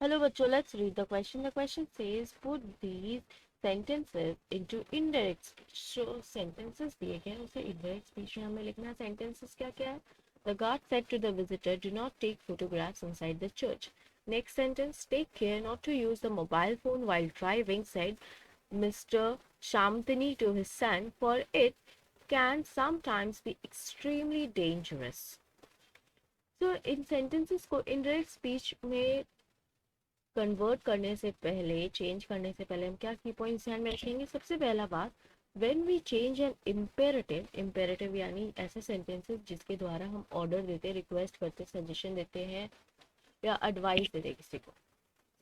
Hello, bachcho, let's read the question. The question says, put these sentences into indirect speech. So, sentences दिए गए हैं उसे indirect speech में हमें लिखना है. Sentences क्या क्या है? The guard said to the visitor, do not take photographs inside the church. Next sentence, take care not to use the mobile phone while driving, said Mr. Shamtani to his son, for it can sometimes be extremely dangerous. So, in sentences को indirect speech में convert करने से पहले, change करने से पहले हम क्या की पॉइंट्स ध्यान में रखेंगे. सबसे पहला बात, when we change an imperative, imperative यानी ऐसे सेंटेंसेस जिसके द्वारा हम ऑर्डर देते, रिक्वेस्ट करते, सजेशन देते हैं या एडवाइस देते किसी को.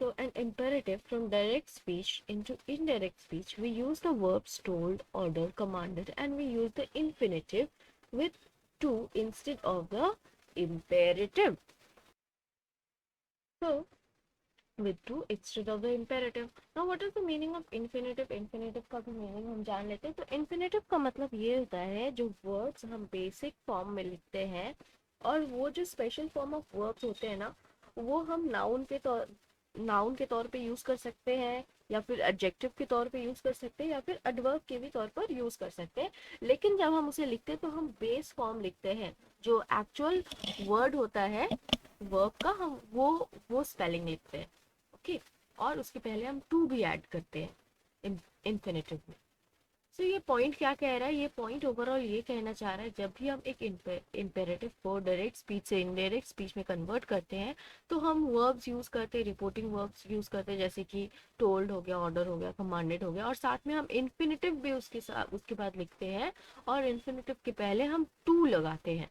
So an imperative from direct speech into indirect speech, we use the verbs told, ordered, commanded, and we use the infinitive with to instead of the imperative. So with to instead of the imperative. Now what is the meaning of infinitive? Infinitive का भी meaning हम जान लेते हैं. तो infinitive का मतलब ये होता है जो words हम basic form में लिखते हैं और वो जो special form of verbs होते हैं ना, वो हम नाउन के तौर पे यूज कर सकते हैं या फिर एडजेक्टिव के तौर पे यूज कर सकते हैं या फिर एडवर्ब के भी तौर पर यूज कर सकते हैं. लेकिन जब हम उसे लिखते हैं तो हम बेस फॉर्म लिखते हैं. जो एक्चुअल वर्ड होता है वर्ब का, हम वो स्पेलिंग लिखते हैं. ओके, और उसके पहले हम टू भी ऐड करते हैं इन्फिनेटिव में. सो ये पॉइंट क्या कह रहा है? ये पॉइंट ओवरऑल ये कहना चाह रहा है जब भी हम एक इम्पेरेटिव को डायरेक्ट स्पीच से इनडायरेक्ट स्पीच में कन्वर्ट करते हैं तो हम वर्ब्स यूज करते हैं, रिपोर्टिंग वर्ब्स यूज करते हैं, जैसे कि टोल्ड हो गया, ऑर्डर हो गया, कमांडेड हो गया, और साथ में हम इन्फिनेटिव भी उसके साथ उसके बाद लिखते हैं और इन्फिनेटिव के पहले हम टू लगाते हैं.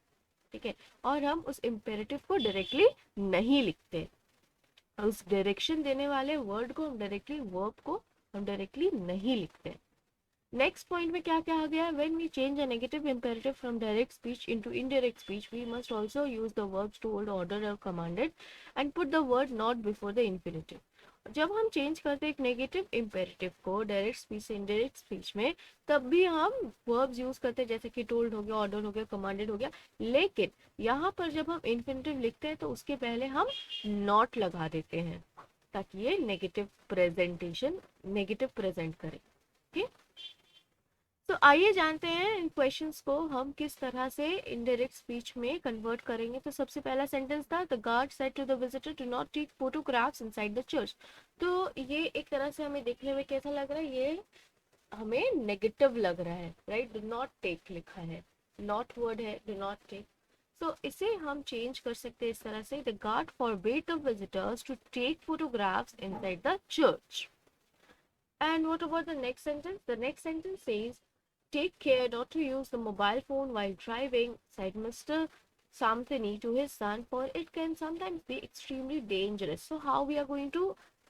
ठीक है, और हम उस इम्पेरेटिव को डायरेक्टली नहीं लिखते. उस डायरेक्शन देने वाले वर्ड को हम डायरेक्टली, वर्ब को हम डायरेक्टली नहीं लिखते. नेक्स्ट पॉइंट में क्या कहा गया है? When we change a negative imperative from direct speech into indirect speech we must also use the verbs told, order और commanded and put the word not before the infinitive. जब हम change करते हैं एक नेगेटिव इंपेरेटिव को direct speech से indirect speech में, तब भी हम वर्ब्स यूज करते हैं जैसे कि टोल्ड हो गया, ऑर्डर हो गया, कमांडेड हो गया. लेकिन यहाँ पर जब हम इन्फिनिटिव लिखते हैं तो उसके पहले हम नॉट लगा देते हैं ताकि ये नेगेटिव प्रेजेंटेशन, नेगेटिव प्रेजेंट करे. ठीक. तो आइए जानते हैं इन क्वेश्चंस को हम किस तरह से इनडायरेक्ट स्पीच में कन्वर्ट करेंगे. तो सबसे पहला सेंटेंस था, the guard said to the visitor to not take photographs inside the church. तो ये एक तरह से हमें देखने में कैसा लग रहा है? ये हमें नेगेटिव लग रहा है, राइट? डू नॉट टेक लिखा है, नॉट वर्ड है, डू नॉट टेक. तो इसे हम चेंज कर सकते हैं इस तरह से, the guard forbade the visitors to take photographs inside the church. And what about the next sentence? The next sentence says, take care not to use the mobile phone while driving, said Mr. Samthini to his son, for it can sometimes be extremely dangerous. So how we are going to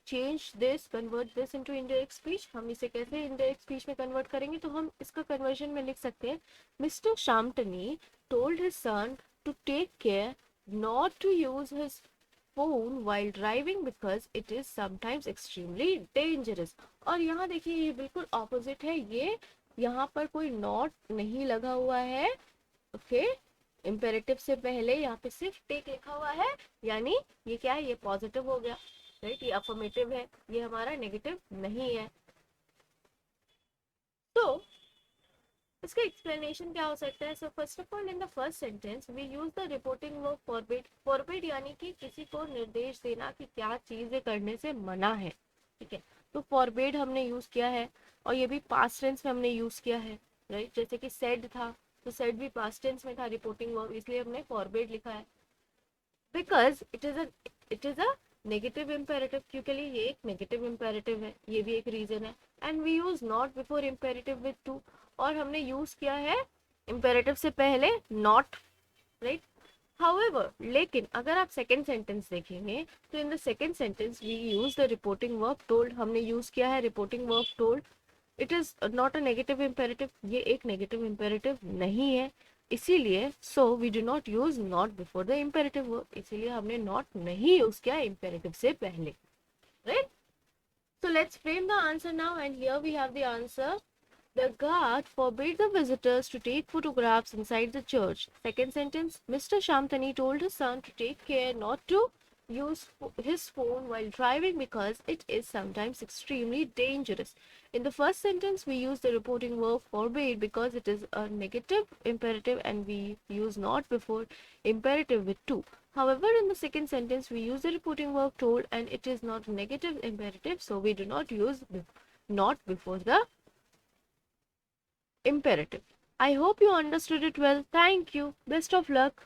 change this, convert this into indirect speech? हम इसे कैसे indirect speech में convert करेंगे? तो हम इसका conversion में लिख सकते हैं, Mr. Shamtani told his son to take care not to use his phone while driving because it is sometimes extremely dangerous. और यहाँ देखिए ये बिल्कुल ऑपोजिट है. ये यहाँ पर कोई नॉट नहीं लगा हुआ है. ओके, इम्पेरेटिव से पहले यहाँ पे सिर्फ टेक लिखा हुआ है, यानी ये क्या है? ये पॉजिटिव हो गया, राइट? ये अफर्मेटिव है, ये हमारा नेगेटिव नहीं है. तो इसका एक्सप्लेनेशन क्या हो सकता है? So first of all, in the first sentence we use the reporting verb forbid. Forbid यानी कि किसी को निर्देश देना कि क्या चीजें करने से मना है. ठीक है, तो फॉरबिड हमने यूज किया है और ये भी पास्ट टेंस में हमने यूज किया है, राइट? जैसे कि सेड था तो सेड भी पास्ट टेंस में था रिपोर्टिंग वर्ब, इसलिए हमने फॉरबिड लिखा है. Because it is a negative imperative, क्योंकि ये एक नेगेटिव इम्पेरेटिव है, ये भी एक रीजन है. And we use not before imperative with to, और हमने यूज किया है इम्पेरेटिव से पहले नॉट, राइट? हाउएवर, लेकिन अगर आप सेकेंड सेंटेंस देखेंगे तो in the second sentence we use the reporting verb told. हमने यूज किया है reporting verb told. It is not a negative imperative, ये एक नेगेटिव इम्पेरेटिव नहीं है. इसीलिए so we do not use not before the imperative verb, इसीलिए हमने नॉट नहीं यूज किया इम्पेरेटिव से पहले, right? So let's frame the answer now, and here we have the answer. The guard forbade the visitors to take photographs inside the church. Second sentence, Mr. Shamtani told his son to take care not to use his phone while driving because it is sometimes extremely dangerous. In the first sentence, we use the reporting verb forbade because it is a negative imperative and we use not before imperative with to. However, in the second sentence, we use the reporting verb told and it is not negative imperative, so we do not use not before the imperative. I hope you understood it well. Thank you. Best of luck.